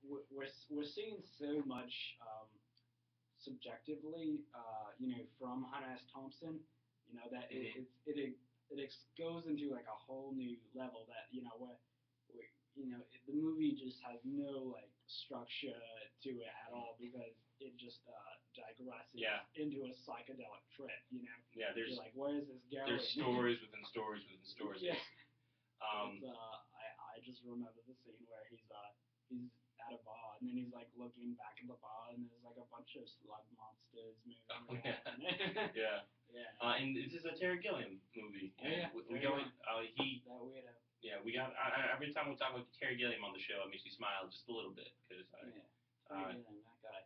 we're seeing so much subjectively, from Hunter S. Thompson, that it goes into like a whole new level that where the movie just has no like structure to it at all because it just digresses into a psychedelic trip. Yeah, You're like, where is this going? there's stories within stories within stories. Yeah. I just remember the scene where he's at a bar and then he's like looking back at the bar and there's like a bunch of slug monsters moving around. Yeah. Yeah. And this is a Terry Gilliam movie. Yeah. We go. That weirdo. Yeah, we got. Every time we talk about Terry Gilliam on the show, it makes me smile just a little bit because. Terry Gilliam, that guy.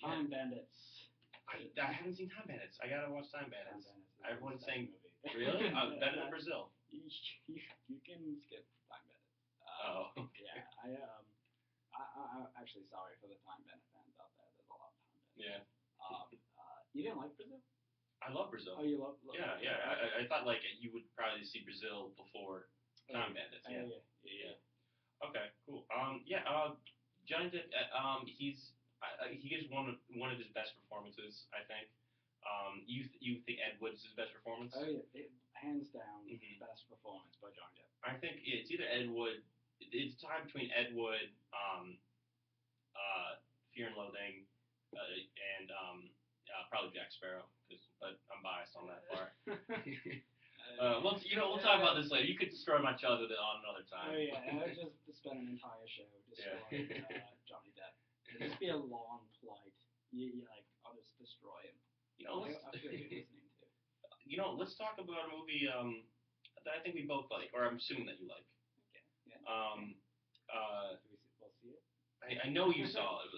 Time Bandits. I haven't seen Time Bandits. I gotta watch Time Bandits. Everyone's saying, movie. Really? Better than Brazil. You can skip Time Bandits. Okay. Yeah, I'm actually sorry for the Time Bandit fans out there. There's a lot of Time Bandits. Yeah. You didn't like Brazil? I love Brazil. Oh, you love Yeah, Brazil? yeah. I thought like you would probably see Brazil before Time Bandits. Yeah. Okay, cool. Johnny Depp. He gives one of his best performances, I think. You think Ed Wood's his best performance? Oh yeah, hands down, best performance by Johnny Depp. I think it's either Ed Wood. It's tied between Ed Wood, Fear and Loathing, and probably Jack Sparrow. But I'm biased on that part. We'll talk about this later. You could destroy my childhood on another time. Oh yeah, I would just spend an entire show destroying Johnny Depp. It'd just be a long flight. I'll just destroy him. I feel good listening to. Let's talk about a movie that I think we both like, or I'm assuming that you like. Okay. Yeah. We'll see it. I know you saw it.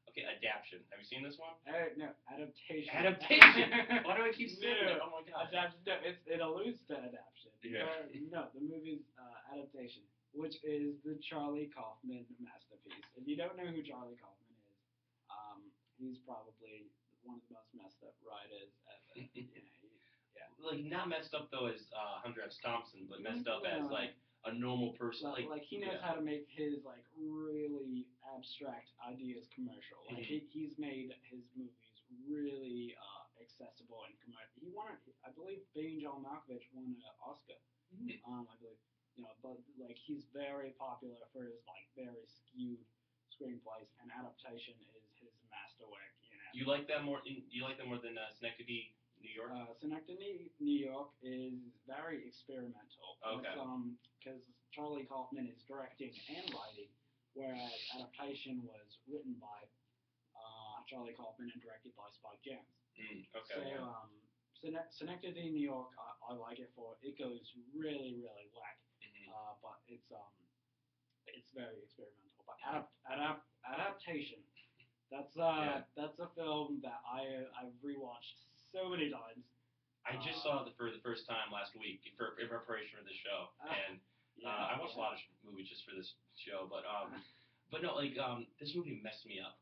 Okay, Adaption. Have you seen this one? No, Adaptation. Adaptation. Why do I keep saying that? Oh my god. Adaptation. No, it alludes to Adaptation. Yeah. No, the movie's Adaptation, which is the Charlie Kaufman masterpiece. If you don't know who Charlie Kaufman is, he's probably one of the most messed up writers ever. Yeah. Like not messed up though as Hunter S. Thompson, but messed up as like a normal person. Like he knows how to make his like really abstract ideas commercial. Like he's made his movies really accessible and commercial. He won, I believe, Being John Malkovich won an Oscar. I believe, but like he's very popular for his like very skewed screenplays, and Adaptation is his masterwork. You like that more? You like that more than Synecdoche, New York? Synecdoche, New York is very experimental. Okay. Because Charlie Kaufman is directing and writing, whereas Adaptation was written by Charlie Kaufman and directed by Spike Jonze. Okay. So Synecdoche, New York, I like it for it goes really, really whack, but it's very experimental. But Adaptation. That's a film that I've rewatched so many times. I just saw it for the first time last week in preparation for the show, and I watched a lot of movies just for this show. But no, like this movie messed me up.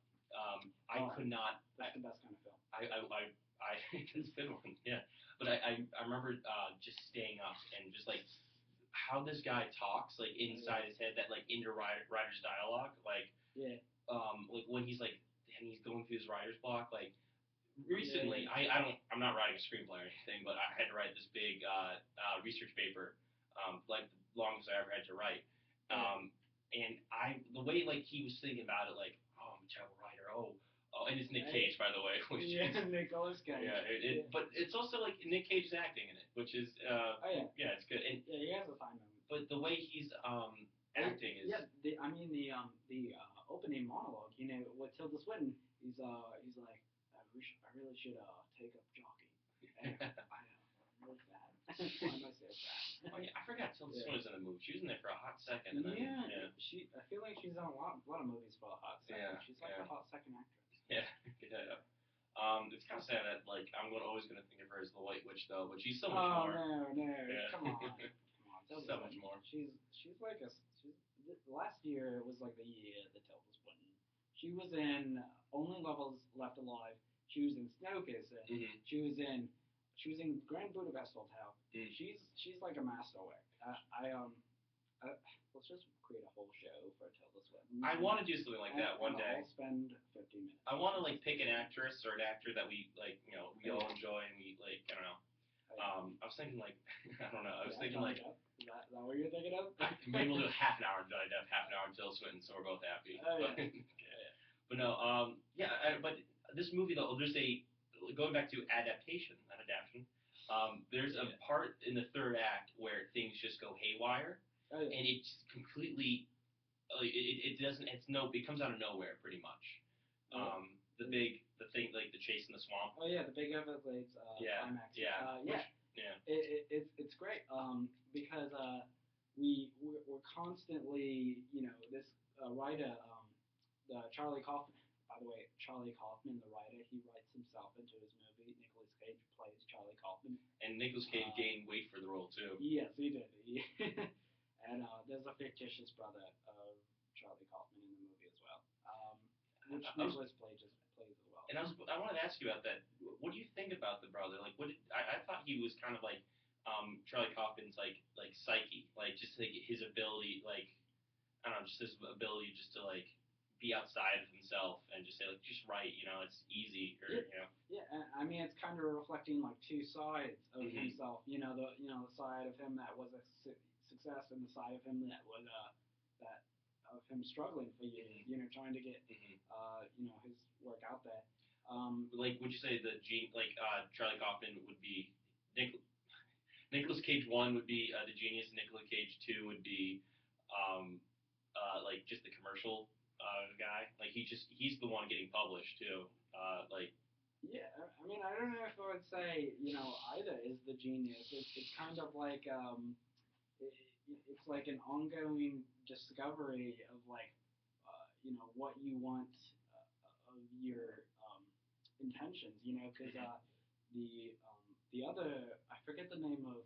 I could not. That's the best kind of film. It's a good one, yeah. But I remember just staying up and just like how this guy talks like inside his head, that like inner writer's dialogue, like like when he's like. And he's going through his writer's block. Like recently, I'm not writing a screenplay or anything, but I had to write this big research paper, like the longest I ever had to write. And the way like he was thinking about it, like, oh, I'm a terrible writer. Oh, and it's Nick Cage, by the way. Which is, Nicolas Cage. Yeah, but it's also like Nick Cage's acting in it, which is it's good. And he has a fine moment. But the way he's acting is the opening monologue, with Tilda Swinton, he's like, I really should take up jockey. And I'm really sad. Why am I so sad? Oh yeah, I forgot Tilda Swinton was in the movie. She was in there for a hot second. And then, I feel like she's in a lot of movies for a hot second. Yeah, she's like a hot second actress. Yeah. It's kind of sad that like I'm always gonna think of her as the White Witch though, but she's so much more. No, yeah. Come on. So much more. She's like last year was like the year that Tilda Swinton. She was in Only Lovers Left Alive. She was in Snow Kisser. She was in Grand Budapest Hotel. She's like a masterwork. let's just create a whole show for Tilda Swinton. I want to do something like that one day. I'll spend 50 minutes. I want to like pick an actress or an actor that we like, we all enjoy, and we like, I don't know. I was thinking like, I don't know. I was thinking Johnny like, Depp. Is that what you're thinking of? maybe we'll do half an hour on Johnny Depp, half an hour on Tilda Swinton, so we're both happy. But no, but this movie though, there's going back to adaptation, not adaptation. There's a part in the third act where things just go haywire, and it's completely, it doesn't, it comes out of nowhere pretty much. The thing, like the chase in the swamp. Oh yeah, the big Everglades climax. It's great. Because we're constantly, this writer, Charlie Kaufman. By the way, Charlie Kaufman, the writer, he writes himself into his movie. Nicolas Cage plays Charlie Kaufman. And Nicolas Cage gained weight for the role too. Yes, he did. And there's a fictitious brother of Charlie Kaufman in the movie as well, which Nicolas plays as well. And I wanted to ask you about that. What do you think about the brother? Like, I thought he was kind of like Charlie Kaufman's like psyche, like just like his ability, like I don't know, just his ability just to like be outside of himself and just say like just write, it's easy, or Yeah, I mean it's kind of reflecting like two sides of himself. The side of him that was a success, and the side of him that was that of him struggling for years. Trying to get his work out there. Like, would you say Charlie Kaufman would be Nicolas Cage 1 would be the genius, Nicolas Cage 2 would be like just the commercial guy. Like he's the one getting published too. Yeah, I mean I don't know if I would say either is the genius. It's kind of like it's like an ongoing discovery of like what you want of your intentions. Because the other, I forget the name of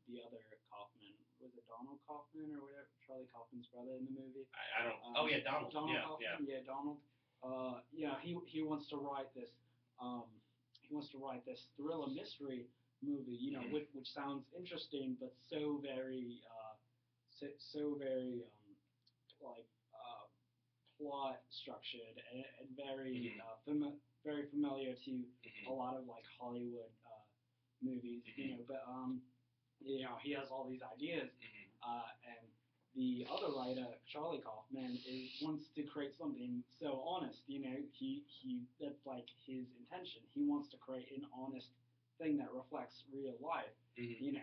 the other Kaufman. Was it Donald Kaufman or whatever? Charlie Kaufman's brother in the movie. I don't. Oh yeah, Donald. Kaufman. Yeah, Donald. He wants to write this. He wants to write this thriller mystery movie. Which sounds interesting, but so very, like plot structured and very very familiar to a lot of like Hollywood movies, but he has all these ideas, and the other writer, Charlie Kaufman, wants to create something so honest, he that's like his intention. He wants to create an honest thing that reflects real life, and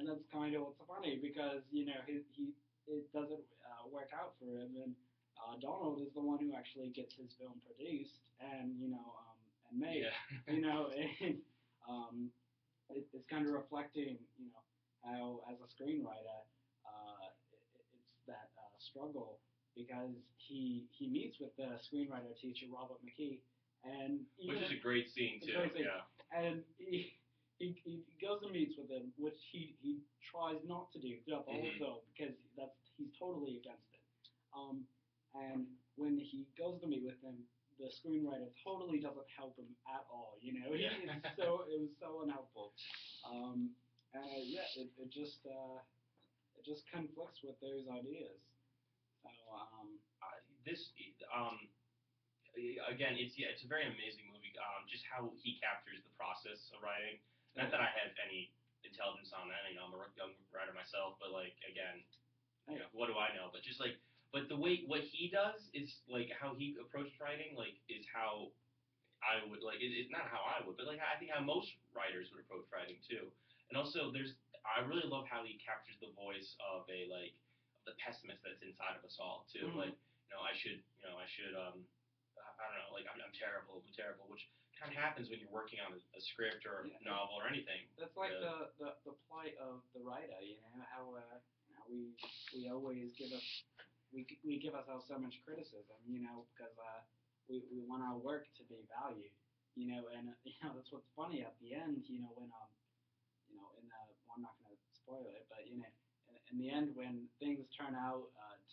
that's kind of what's funny, because it doesn't work out for him, and Donald is the one who actually gets his film produced and and made. And it's kind of reflecting how as a screenwriter it's that struggle, because he meets with the screenwriter teacher Robert McKee, and which is a great scene too. Yeah. And he goes and meets with him, which he tries not to do throughout the whole film, because he's totally against it. And when he goes to meet with him, the screenwriter totally doesn't help him at all. It was so unhelpful. It just conflicts with those ideas. So again, it's a very amazing movie. Just how he captures the process of writing. Not that I have any intelligence on that. I'm a young writer myself, but like again, what do I know? But just like. But the way what he does is like how he approached writing, like is how I would like. It's not how I would, but like I think how most writers would approach writing too. And also, I really love how he captures the voice of the pessimist that's inside of us all too. Like I should I don't know, like I'm terrible, which kind of happens when you're working on a script or a novel or anything. That's like the plight of the writer. How we always give ourselves so much criticism, because we want our work to be valued, and that's what's funny at the end, when I'm not going to spoil it, but in the end, when things turn out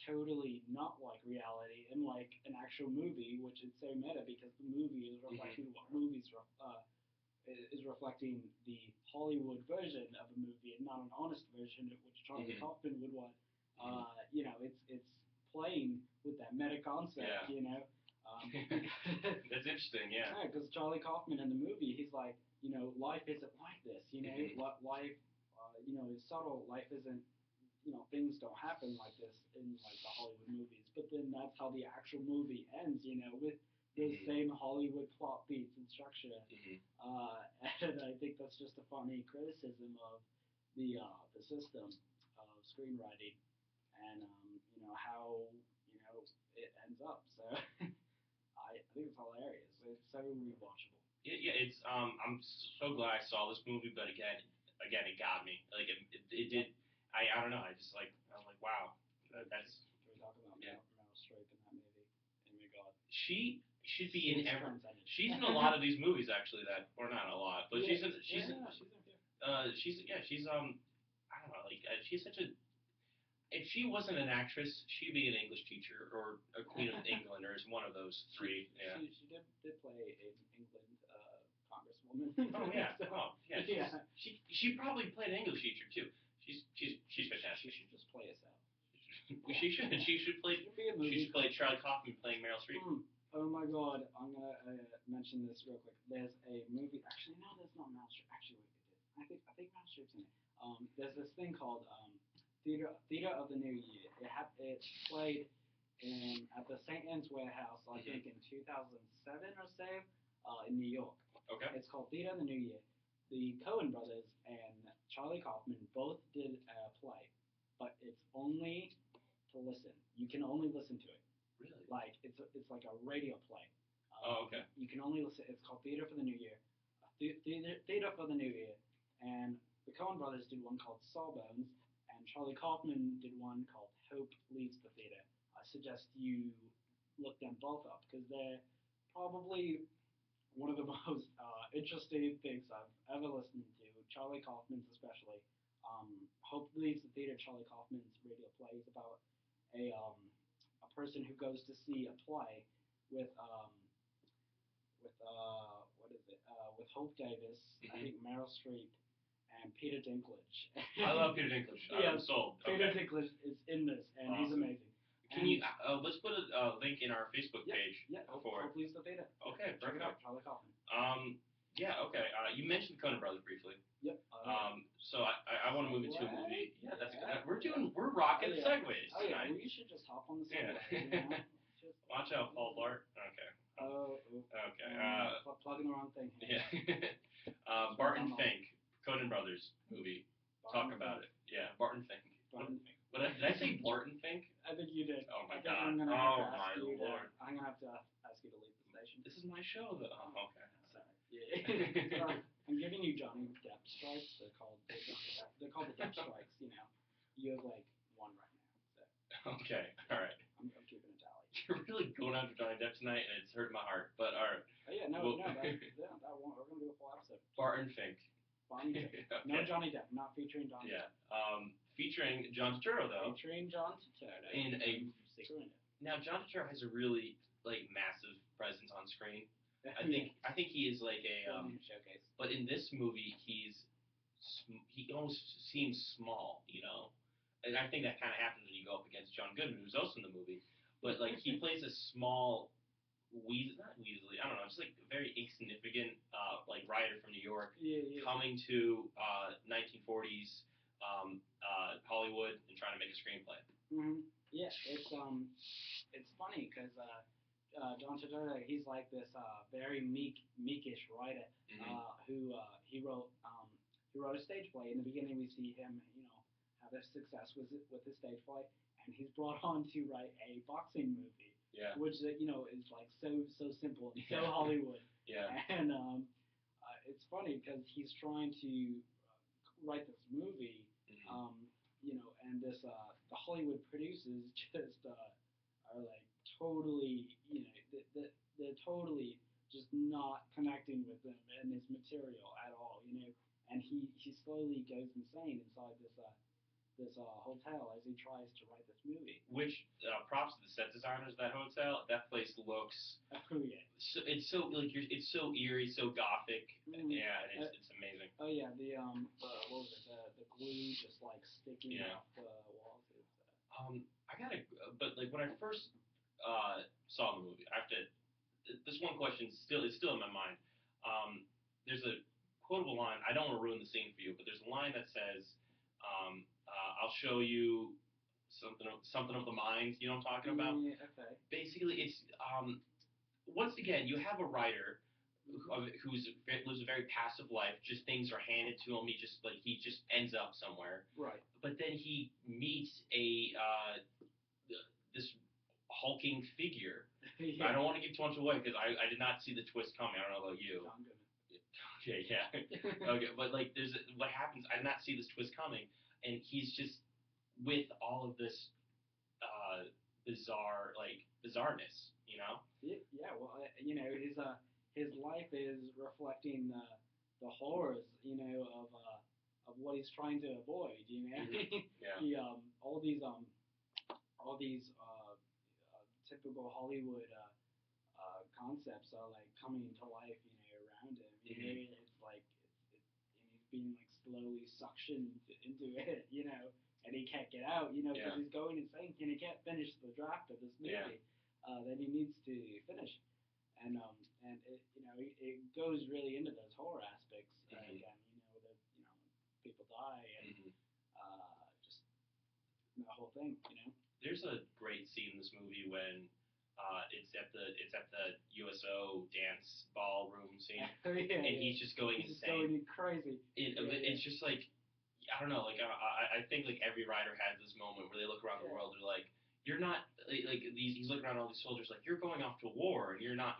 totally not like reality and like an actual movie, which is so meta because the movie is reflecting what movies is reflecting the Hollywood version of a movie and not an honest version of which Charlie Kaufman would want. It's playing with that meta concept. That's interesting. Yeah. Because Charlie Kaufman in the movie, he's like, life isn't like this. Life, is subtle. Life isn't. Things don't happen like this in like the Hollywood movies. But then that's how the actual movie ends. With those same Hollywood plot beats and structure. And I think that's just a funny criticism of the system of screenwriting and how it ends up. So I think it's hilarious. It's so rewatchable. Yeah, it's I'm so glad I saw this movie, but again, it got me. Like it did. I don't know. I was like, wow, that's. Can we talk about Meryl Streep in that movie? Oh my God. She should be in every. She's in a lot of these movies actually. Or not a lot, but she's in. She's in a few. She's I don't know. Like she's such a. If she wasn't an actress, she'd be an English teacher or a Queen of England or one of those three. She did play an England congresswoman. Oh yeah. So, yeah. She probably played an English teacher too. She's fantastic. She should just play herself. She should. She should play. She should play Charlie Kaufman playing Meryl Streep. Oh my God! I'm gonna mention this real quick. There's a movie. Actually, no, there's not Meryl Streep. Actually, wait, I think Meryl Streep's in it. There's this thing called Theater of the New Year. It played at the St. Anne's Warehouse, I think in 2007 or so, in New York. Okay. It's called Theater of the New Year. The Coen brothers and Charlie Kaufman both did a play, but it's only to listen. You can only listen to it. Really? Like it's like a radio play. Okay. You can only listen. It's called Theater for the New Year. Theater for the New Year, and the Coen brothers did one called Sawbones, and Charlie Kaufman did one called Hope Leaves the Theater. I suggest you look them both up because they're probably one of the most interesting things I've ever listened to. Charlie Kaufman's especially. Hope Leaves the Theater. Charlie Kaufman's radio play is about a person who goes to see a play with with Hope Davis, I think Meryl Streep, and Peter Dinklage. I love Peter Dinklage. I'm sold. Peter Dinklage is in this, and he's amazing. Can you let's put a link in our Facebook page for Hope Leaves the Theater. Okay, perfect. Check it out, Charlie Kaufman. Yeah, okay. You mentioned the Coen Brothers briefly. Yep. So I want to move into a movie. Yeah, that's good. We're rocking segues tonight. Well, you should just hop on the segue. Watch out, Paul Blart. Okay. Okay. Plugging the wrong thing. Yeah. Barton Fink, Coen Brothers movie. Talk about it. Yeah, Barton Fink. Barton Fink. Did I say Barton Fink? I think you did. Oh my God. I'm Lord. I'm gonna have to ask you to leave the station. This is my show, though. Oh, okay. Sorry. Yeah. I'm giving you Johnny Depp strikes. They're called the Depp strikes. You have like one right now. So. Okay. All right. I'm keeping a tally. You're really going after Johnny Depp tonight, and it's hurting my heart. But all right. Oh yeah, that one. We're gonna do a full episode. Barton Fink. Barton Fink. Okay. No Johnny Depp, not featuring Johnny Depp. Featuring John Turturro though. Featuring John Turturro. Now John Turturro has a really massive presence on screen. I think he is like a showcase. But in this movie, he almost seems small, and I think that kind of happens when you go up against John Goodman, who's also in the movie. But he plays a small, not Weasley, I don't know, just a very insignificant writer from New York, coming to 1940s Hollywood and trying to make a screenplay. Mm-hmm. Yeah, it's funny because John Turturro, he's like this very meekish writer who he wrote a stage play. In the beginning, we see him, have a success with his stage play, and he's brought on to write a boxing movie. Yeah. Which is so simple and so Hollywood. Yeah. And it's funny because he's trying to write this movie, and this the Hollywood producers just are totally, they're totally just not connecting with him and his material at all, and he slowly goes insane inside this hotel as he tries to write this movie. Which props to the set designers of that hotel. That place looks. Oh yeah. So it's so it's so eerie, so gothic. Mm-hmm. Yeah, it's amazing. Oh yeah, the what was it? The glue just sticking off the walls. gotta, but like when I first saw the movie, I have to. This one question is still in my mind. There's a quotable line. I don't want to ruin the scene for you, but there's a line that says, "I'll show you something of the mind." You know what I'm talking about? Yeah, okay. Basically, it's once again you have a writer lives a very passive life. Just things are handed to him. He just ends up somewhere. Right. But then he meets a this hulking figure. Yeah. I don't want to give too much away because I did not see the twist coming. I don't know about you. John Goodman. Okay, yeah. Okay, but like, what happens? I did not see this twist coming, and he's just with all of this bizarreness, you know? Yeah, well, his life is reflecting the horrors, of what he's trying to avoid. Yeah. All these typical Hollywood concepts are like coming to life, around him. It's like and he's being like slowly suctioned into it, and he can't get out, because he's going insane, and he can't finish the draft of this movie that he needs to finish, and it goes really into those horror aspects again, people die and just the whole thing. There's a great scene in this movie when it's at the USO dance ballroom scene, and he's just going He's insane. just going crazy. It's just like I don't know, like I think like every writer has this moment where they look around the world, they're like, you're not he's looking around all these soldiers like you're going off to war and you're not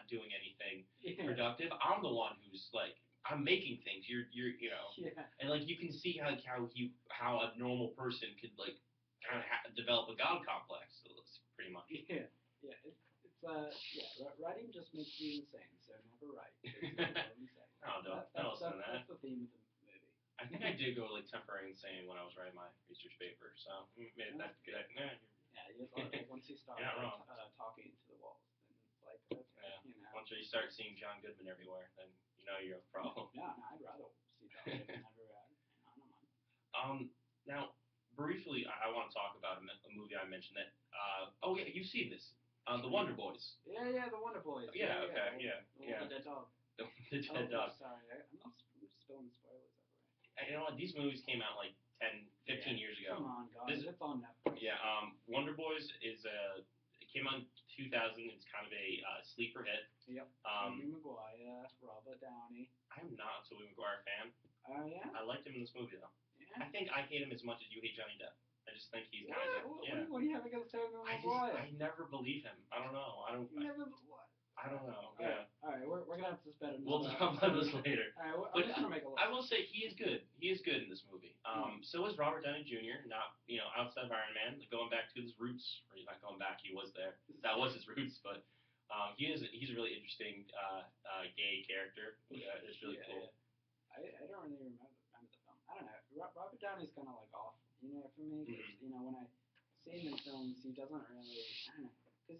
doing anything productive. I'm the one who's like I'm making things. You're and like you can see how a normal person could like kind of develop a god complex, pretty much. Yeah. Writing just makes you insane, so never write. No, don't listen to that. That's the theme of the movie. I think I did go like temporary insane when I was writing my research paper, so maybe that's good. Once you start talking to the walls, then it's like, okay, Once you start seeing John Goodman everywhere, then you know you have a problem. No, I'd rather see John Goodman everywhere. I don't mind. Now, briefly, I want to talk about a movie I mentioned that. Oh yeah, you've seen this. The Wonder Boys. Yeah, the Wonder Boys. Yeah, okay, The dead dog. The dead dog. Sorry, I'm not spilling spoilers everywhere. You know what? These movies came out like 10, 15 years ago. Come on, guys. It's on Netflix. Yeah, Wonder Boys it came out in 2000. It's kind of a sleeper hit. Yep. Tobey Maguire, Robert Downey. I'm not a Tobey Maguire fan. Oh, yeah? I liked him in this movie, though. Yeah. I think I hate him as much as you hate Johnny Depp. I just think he's kind of What do you have against Tobey Maguire? I never believe him. I don't know. I don't know. Yeah. All right. We're gonna have to spend another. We'll talk about this later. All right. I'm just gonna make a list. I will say he is good. He is good in this movie. So is Robert Downey Jr. Not outside of Iron Man, going back to his roots. Or he's not going back. He was there. That was his roots. But he's a really interesting gay character. It's really cool. I don't really remember the film. I don't know. Robert Downey's kind of like off, for me. Cause, when I see him in films, he doesn't really. I don't know. Because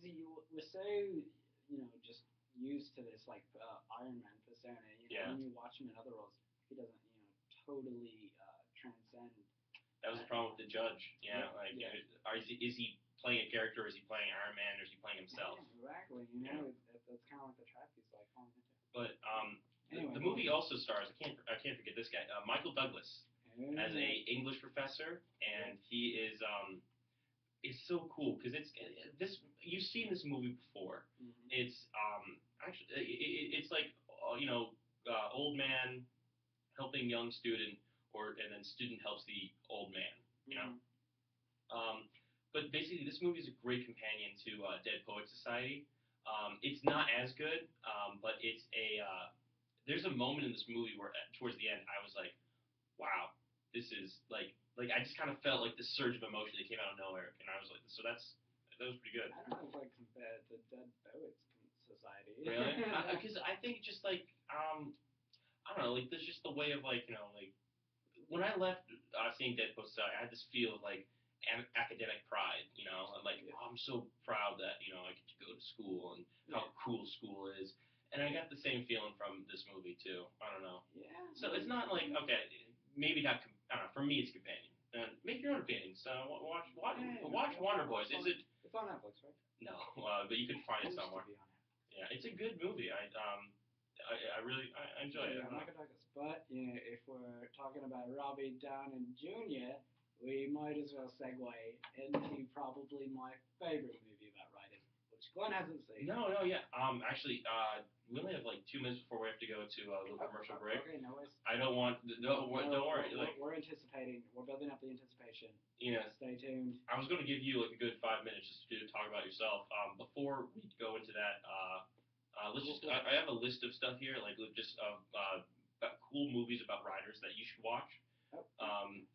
we're so, just used to this like Iron Man persona. When you watch him in other roles, he doesn't, totally transcend. That was the problem with the judge. Is he playing a character, or is he playing Iron Man, or is he playing himself? Yeah, exactly. That's kind of like the trap he's like falling into. But anyway, the movie also stars. I can't forget this guy, Michael Douglas, as a English professor, and he is It's so cool because this. You've seen this movie before. Mm-hmm. It's actually it's like old man helping young student, and then student helps the old man. But basically, this movie is a great companion to Dead Poets Society. It's not as good, but it's there's a moment in this movie where towards the end I was like, wow, this is like I just kind of felt like this surge of emotion that came out of nowhere, and I was like, so that was pretty good. I don't know if I compared to Dead Poets Society. Really? Because I think just like I don't know, like there's just the way of like when I left seeing Dead Poets Society, I had this feel of like academic pride, I'm like, oh, I'm so proud that I get to go to school and how cool school is, and I got the same feeling from this movie too. I don't know. Yeah. So it's not like okay, maybe not. I don't know. For me, it's companion. And make your own opinions. Watch Yeah, Wonder Boys. Is it? It's on Netflix, right? No, but you can find it Used to somewhere. be on Netflix. Yeah, it's a good movie. I really enjoy it. Yeah, Michael Douglas. But if we're talking about Robbie Downey Jr., we might as well segue into probably my favorite movie about writing, which Glenn hasn't seen. No, yeah. Actually, we only have like 2 minutes before we have to go to a little commercial break. Okay, no worries. I don't want. No, don't worry. We're anticipating. We're building up the anticipation. Yeah. Stay tuned. I was going to give you like a good 5 minutes just to talk about yourself. Before we go into that, let's just. I have a list of stuff here, like just about cool movies about writers that you should watch.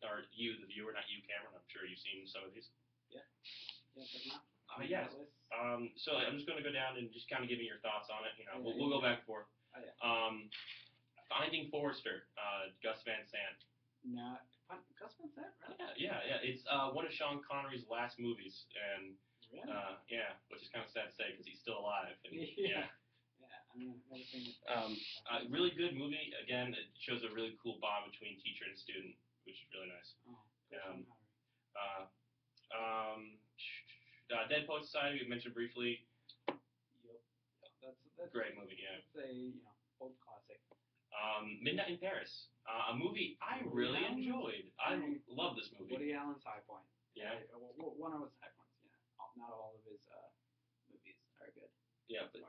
Or you, the viewer, not you, Cameron. I'm sure you've seen some of these. Yeah. Yeah. Yes. So I'm just going to go down and just kind of give me your thoughts on it. We'll go back and forth. Oh, yeah. Finding Forrester, Gus Van Sant. No, Gus Van Sant, right? Yeah. It's one of Sean Connery's last movies, and really? which is kind of sad to say because he's still alive. And, Yeah. I mean, never seen it. Really good movie. Again, it shows a really cool bond between teacher and student, which is really nice. Oh, Dead Poet Society we mentioned briefly. Yep. That's Great movie. Yeah. It's a old classic. Midnight in Paris, a movie I really enjoyed. I love this movie. Woody Allen's high point. Yeah. One of his high points. Yeah. Not all of his movies are good. Yeah, but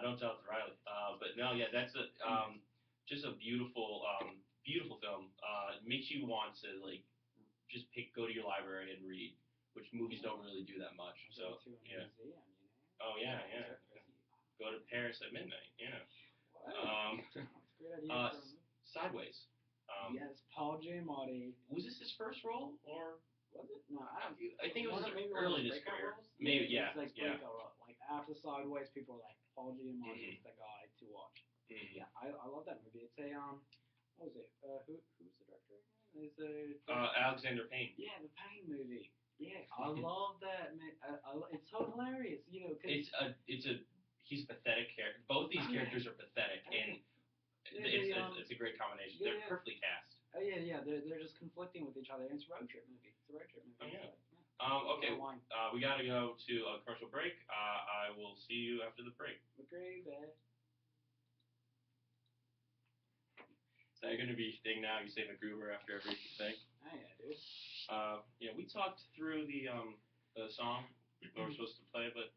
don't tell it to Riley. But no, yeah, that's just a beautiful film. It makes you want to like just go to your library and read, which movies don't really do that much. So yeah. Museum, Oh yeah. Go to Paris at midnight. Yeah. Wow. That's a great idea. Sideways. Yes, Paul Giamatti. Was this his first role or? Was it? No, I think it was early in his career. Maybe, yeah. Like after Sideways, people were like, Paul Giamatti is the guy to watch. Mm-hmm. Yeah, I love that movie. It's a what was it? Who's the director again? Is it Alexander Payne. Yeah, the Payne movie. Yeah, I love that. Man. It's so hilarious. He's a pathetic character. Both these characters are pathetic, and it's a great combination. They're perfectly cast. Oh yeah. They're just conflicting with each other. It's a road trip movie. Oh yeah. Okay. We gotta go to a commercial break. I will see you after the break. Agree, man. Is that gonna be your thing now? You say MacGruber after every thing? Oh yeah, dude. We talked through the song we were supposed to play, but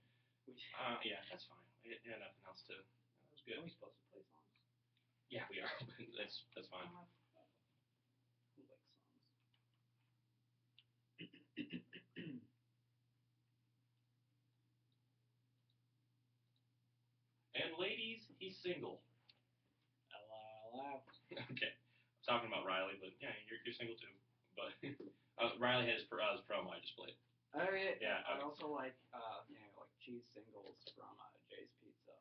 yeah, that's fine. I had nothing else to. That was good. Are we supposed to play songs? Yeah, we are. That's fine. Who likes songs? And ladies, he's single. Hello. Okay, I'm talking about Riley, but yeah, you're single too. But Riley had his promo I just played. Oh yeah. Yeah. I also like like cheese singles from Jay's Pizza.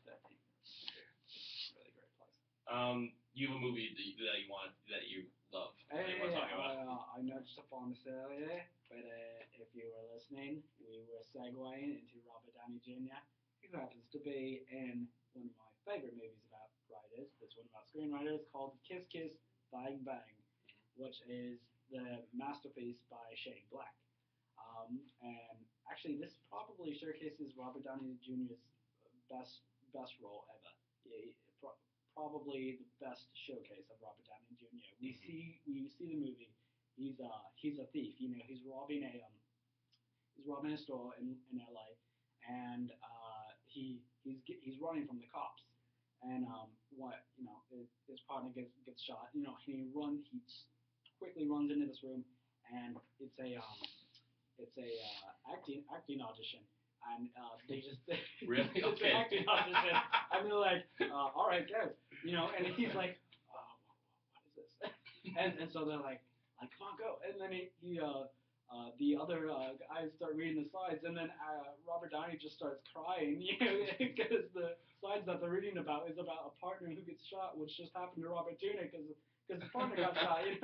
That thing. Really great place. You have a movie that you love. That you want to talk about. I nudged upon this earlier, but if you were listening, we were segueing into Robert Downey Jr., who happens to be in one of my favorite movies about writers. This one about screenwriters called Kiss Kiss Bang Bang, which is the masterpiece by Shane Black. And actually, this probably showcases Robert Downey Jr.'s best role ever. Probably the best showcase of Robert Downey Jr. We see the movie. He's a thief. He's robbing a store in LA, and he's running from the cops. And his partner gets shot. He quickly runs into this room, and it's a acting audition, and they just Really? it's Okay. an acting audition, and they're like, all right, go, and he's like, what is this? and so they're like, come on, go, and then the other guys start reading the slides, and then Robert Downey just starts crying, because the slides that they're reading about is about a partner who gets shot, which just happened to Robert Downey because his partner got shot, and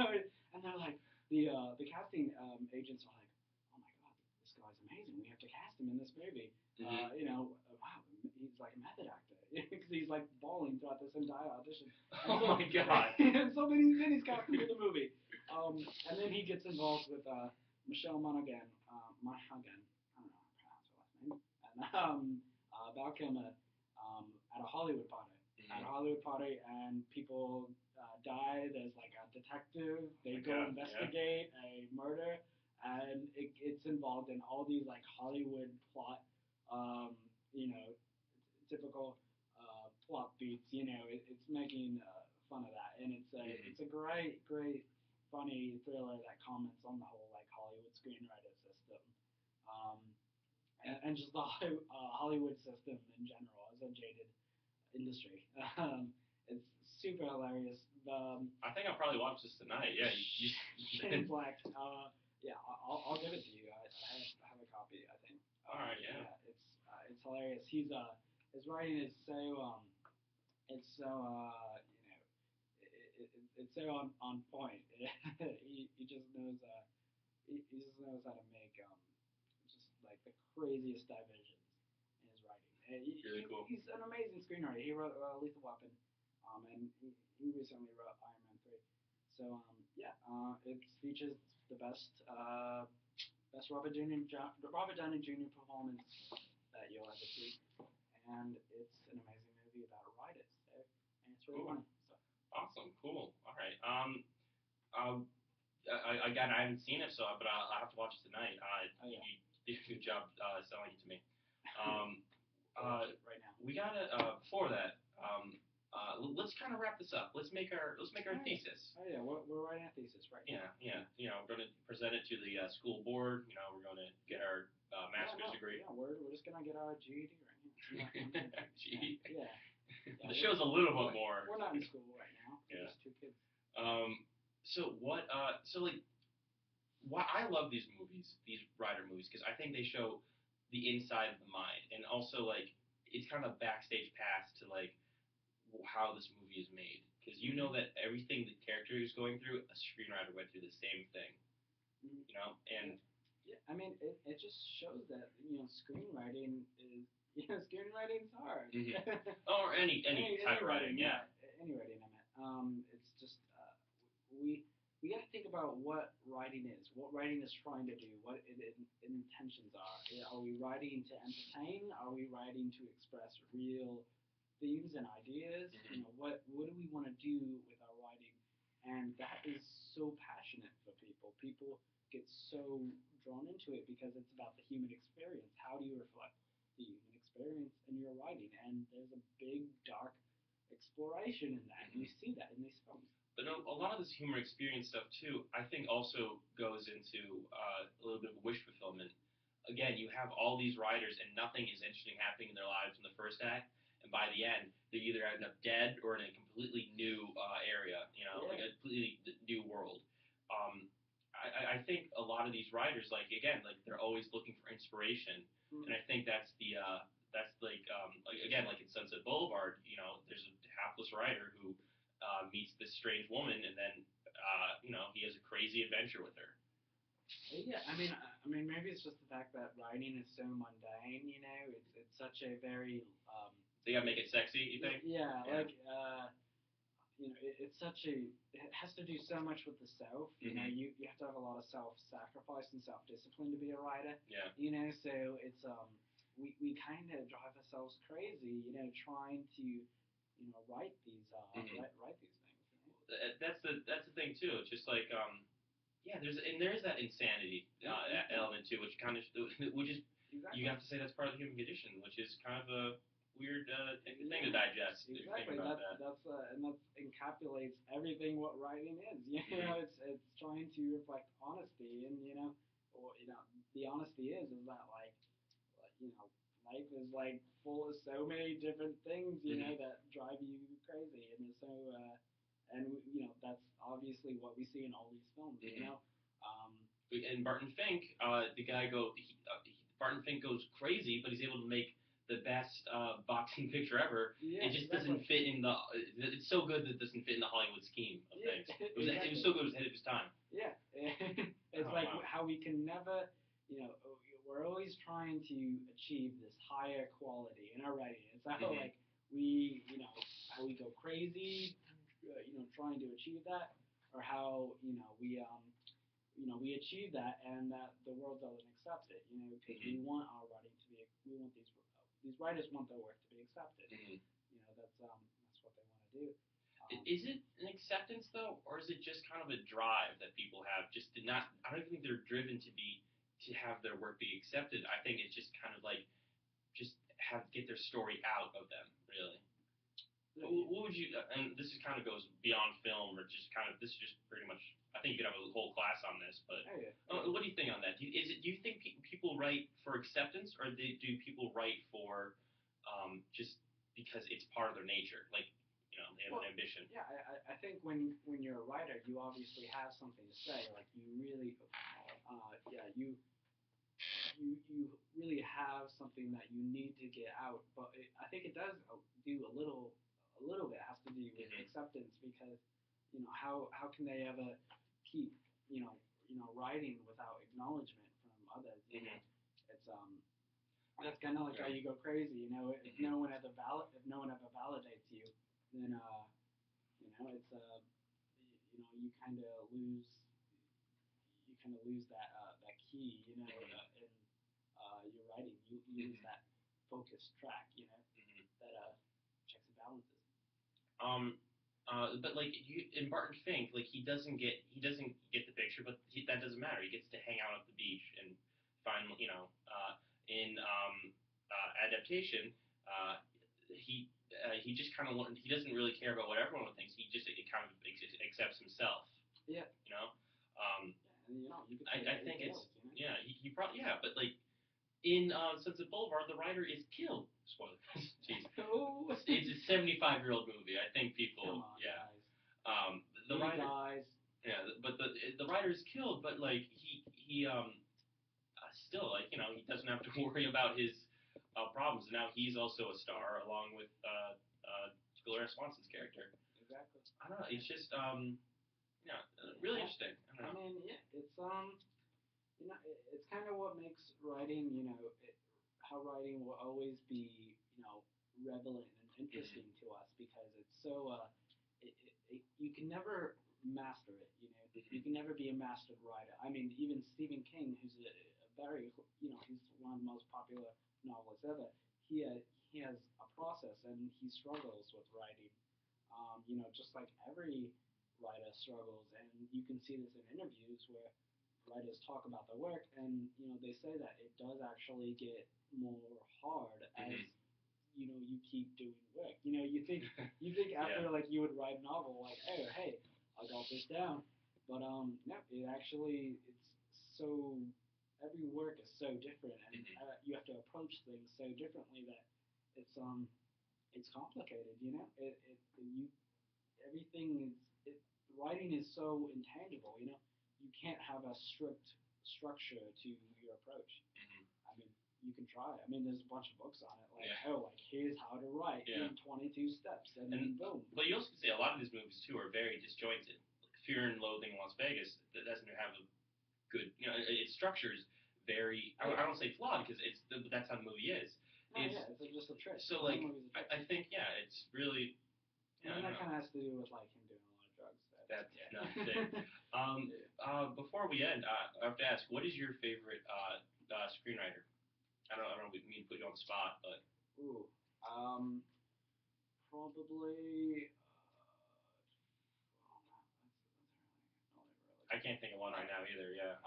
they're like, the casting agents are like, oh my god, this guy's amazing, we have to cast him in this movie. Wow, he's like a method actor, because he's like bawling throughout this entire audition. Oh my god! And so then he's cast into the movie. And then he gets involved with Michelle Monaghan, Monaghan, I don't know how to pronounce her last name, and Val Kilmer at a Hollywood party. At a Hollywood party, and people die. There's like a detective. They go investigate a murder, and it's involved in all these like Hollywood plot, you know, typical plot beats. You know, it's making fun of that, and it's a great funny thriller that comments on the whole like Hollywood screenwriter system, um, and just the Hollywood system in general as a jaded industry. It's super hilarious. I think I'll probably watch this tonight. Yeah, Shane Black. Yeah, I'll give it to you. I have a copy. I think. All right. Yeah. It's hilarious. His writing is so it's so it's so on point. He just knows he just knows how to make just like the craziest diversions in his writing. Really cool. He's an amazing screenwriter. He wrote Lethal Weapon, and he recently wrote Iron Man 3. So it features the best Robert Downey Jr. performance that you'll ever see, and it's an amazing movie about writers. So, and it's really funny. So. Awesome, cool. All right. Again, I haven't seen it, but I'll have to watch it tonight. You did a good job selling it to me. Right now. We gotta before that. Let's kind of wrap this up. Let's make our thesis. Oh yeah, we're writing a thesis right now. Yeah. You know, we're gonna present it to the school board. You know, we're gonna get our master's degree. Yeah, we're just gonna get our GED right now. GED. Yeah. The show's a little bit more. We're not in school right now. Yeah. Just 2 kids. So what? So like, why I love these movies, these Rider movies, because I think they show the inside of the mind, and also like it's kind of a backstage pass to like how this movie is made, because you know that everything the character is going through, a screenwriter went through the same thing. You know, and yeah, I mean it just shows that screenwriting is screenwriting's hard. Or any type of writing, yeah. Any writing, I meant. It's just we got to think about what writing is trying to do, what its intentions are. Are we writing to entertain? Are we writing to express real themes and ideas? What do we want to do with our writing? And that is so passionate for people. People get so drawn into it because it's about the human experience. How do you reflect the human experience in your writing? And there's a big dark exploration in that. And you see that in these films. But no, a lot of this human experience stuff too, I think also goes into a little bit of wish fulfillment. Again, you have all these writers and nothing is interesting happening in their lives in the first act, and by the end, they either end up dead or in a completely new area, like a completely new world. I think a lot of these writers, like they're always looking for inspiration, and I think that's like again, like in Sunset Boulevard, there's a hapless writer who meets this strange woman, and then he has a crazy adventure with her. Yeah, I mean, maybe it's just the fact that writing is so mundane. It's such a very. They gotta make it sexy, you think? Yeah. Like it's such a. It has to do so much with the self. You have to have a lot of self-sacrifice and self-discipline to be a writer. Yeah. So it's we kind of drive ourselves crazy. Trying to write these write these things. That's the thing too. It's just like there's that insanity element too, which is you have to say that's part of the human condition, which is kind of a weird thing to digest. Exactly. That's encapsulates everything what writing is. It's trying to reflect honesty, and the honesty is that like life is like full of so many different things that drive you crazy, and so that's obviously what we see in all these films. And Barton Fink, Barton Fink goes crazy, but he's able to make the best boxing picture ever. Yeah, it just doesn't fit in the. It's so good that it doesn't fit in the Hollywood scheme of things. It was so good. It was ahead of its time. Yeah, it's how we can never. We're always trying to achieve this higher quality in our writing. It's how we how we go crazy, trying to achieve that. or how we achieve that, and that the world doesn't accept it. Because we want our writing to be, we want these writers want their work to be accepted. That's what they want to do. Is it an acceptance though, or is it just kind of a drive that people have? Just to not, I don't think they're driven to have their work be accepted. I think it's just kind of like just have get their story out of them, really. What would you? And this is kind of goes beyond film, or just kind of this is just pretty much. I think you could have a whole class on this, but what do you think on that? Do you think people write for acceptance, or do people write for just because it's part of their nature, like they have an ambition? Yeah, I think when you're a writer, you obviously have something to say. Like you really, you really have something that you need to get out. But I think it does do a little bit has to do with acceptance, because how can they ever keep writing without acknowledgement from others? It's kind of like how you go crazy. If no one ever validates you, then it's you kind of lose that key. In your writing, you lose that focused track. That checks and balances. But like in Barton Fink, like he doesn't get the picture, but that doesn't matter. He gets to hang out at the beach and find in adaptation, he just kind of he doesn't really care about what everyone thinks. He just it kind of accepts himself. Yeah. I think it's he probably but like in Sunset Boulevard, the writer is killed. Spoiler. Jeez. It's a 75-year-old movie. I think people. The writer dies. Yeah, but the writer is killed, but like he still like he doesn't have to worry about his problems. Now he's also a star along with Gloria Swanson's character. Exactly. I don't know. It's just really interesting. I mean, it's it's kind of what makes writing, how writing will always be, relevant and interesting to us, because it's so, you can never master it, You can never be a mastered writer. I mean, even Stephen King, who's a very, he's one of the most popular novelists ever, he has a process, and he struggles with writing, just like every writer struggles, and you can see this in interviews where writers talk about their work, and they say that it does actually get more hard as you keep doing work. You think after like you would write a novel, like, oh hey, I got this down, but no, it actually it's so every work is so different, and you have to approach things so differently that it's complicated. Everything is writing is so intangible. You can't have a strict structure to your approach. I mean, you can try. I mean, there's a bunch of books on it, like here's how to write in 22 steps, and then boom. But you also can say a lot of these movies too are very disjointed. Fear and Loathing in Las Vegas that doesn't have a good, its structure's very. I don't say flawed, because that's how the movie is. It's just a trick. So like, I think it's really. And that kind of has to do with like him doing a lot of drugs. That's another thing. Before we end, I have to ask, what is your favorite screenwriter? I don't mean to put you on the spot, but. Probably. I can't think of one right now either. Yeah.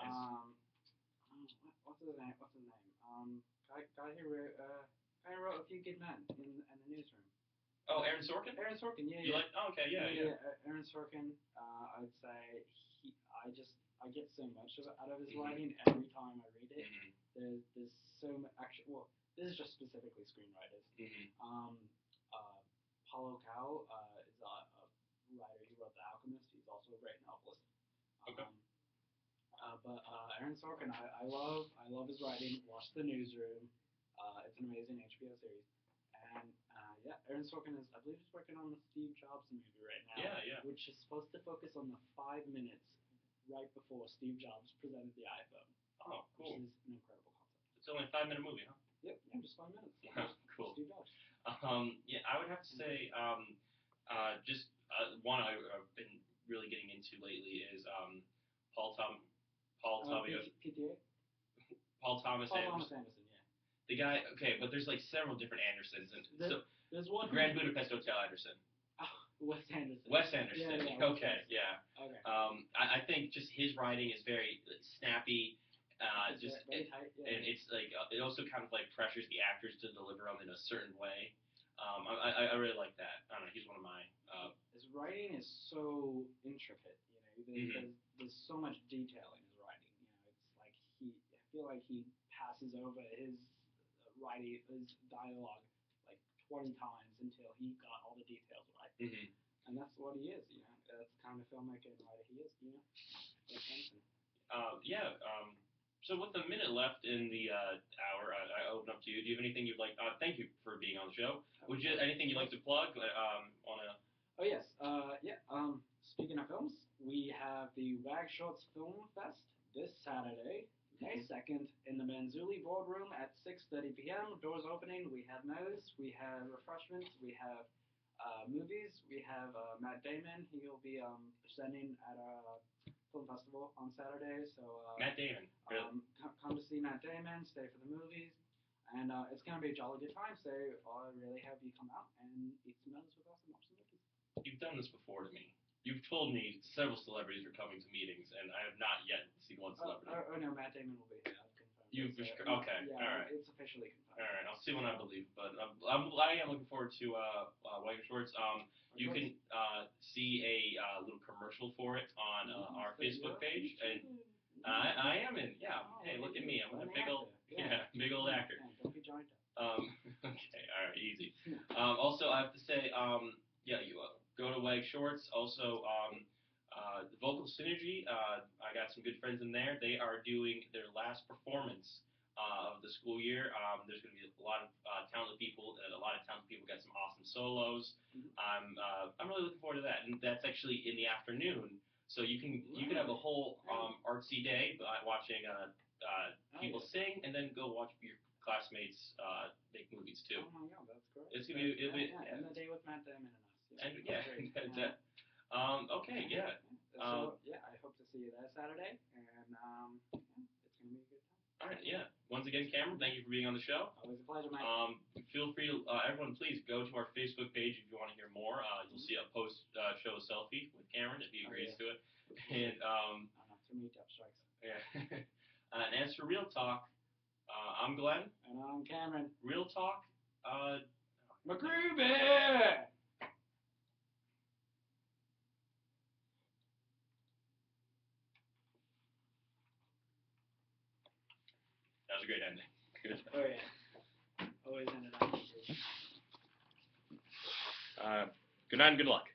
What's his name? Guy who wrote A Few Good Men in the Newsroom. Oh, Aaron Sorkin? Aaron Sorkin, yeah. You like? Oh, okay, yeah. Aaron Sorkin, I'd say I get so much out of his writing every time I read it. There's so much this is just specifically screenwriters. Paulo Coelho is a writer. He wrote The Alchemist. He's also a great novelist. Okay. But Aaron Sorkin, I love his writing. Watch The Newsroom. It's an amazing HBO series. And Aaron Sorkin I believe he's working on the Steve Jobs movie right now. Yeah. Which is supposed to focus on the 5 minutes right before Steve Jobs presented the iPhone. Oh, cool. Which is an incredible concept. It's only a 5-minute movie, huh? Yep, just 5 minutes. Cool. Steve Jobs. I would have to say, one I've been really getting into lately is Paul Tom Paul Thomas PTA. Paul Thomas Paul Anderson. Thomas Anderson, yeah. The guy, okay, but there's like several different Andersons, and so There's one. Grand Budapest Hotel Anderson. Oh, Wes Anderson. Wes Anderson. Yeah, okay, yeah. Okay. I think just his writing is very snappy. Just very tight, yeah. and it's like it also kind of like pressures the actors to deliver them in a certain way. I really like that. I don't know. He's one of my. His writing is so intricate. There's so much detail in his writing. It's like I feel like he passes over his writing, his dialogue, like 20 times until he got all the details right. Mm-hmm. And that's what he is. That's the kind of filmmaker and writer he is. Yeah. So with a minute left in the hour, I open up to you. Do you have anything you'd like? Thank you for being on the show. Would you anything you'd like to plug? On a. Oh yes. Yeah. Speaking of films, we have the Wag Shorts Film Fest this Saturday, May 2nd, in the Manzuli Boardroom at 6:30 p.m. Doors opening. We have movies. We have refreshments. We have movies. We have Matt Damon. He will be presenting at a film festival on Saturday. So Matt Damon. Really? Come to see Matt Damon. Stay for the movies. And it's going to be a jolly good time, so I really hope you come out and eat some meals with us and watch some movies. You've done this before to me. You've told me several celebrities are coming to meetings, and I have not yet seen one celebrity. Oh no, Matt Damon will be here. I've confirmed. Okay, yeah, all right. It's officially confirmed. All right, I'll see when I believe. But I am looking forward to White Shorts. You can see a little commercial for it on our Facebook page, and I am in. Yeah. Hey, look at me. I'm a big old actor. Yeah, don't be Johnny Depp. Okay, all right, easy. Also, I have to say, you go to Wag Shorts. Also, the Vocal Synergy. I got some good friends in there. They are doing their last performance of the school year. There's going to be a lot of talented people. A lot of talented people got some awesome solos. I'm really looking forward to that, and that's actually in the afternoon. So you can have a whole artsy day by watching people sing, and then go watch your classmates make movies too. Oh my God, that's great. It's gonna be and the day with Matt Damon and us. Okay, yeah. So I hope to see you there Saturday, and it's gonna be a good time. All right, yeah. Once again, Cameron, thank you for being on the show. Always a pleasure, mate. Feel free to everyone, please go to our Facebook page if you want to hear more. You'll see a post-show selfie with Cameron if he agrees to it. And too many Depp strikes. Yeah. And as for Real Talk, I'm Glenn. And I'm Cameron. Real Talk. McGreevy! That was a great ending. Good. Oh yeah. Always ended up. Good night and good luck.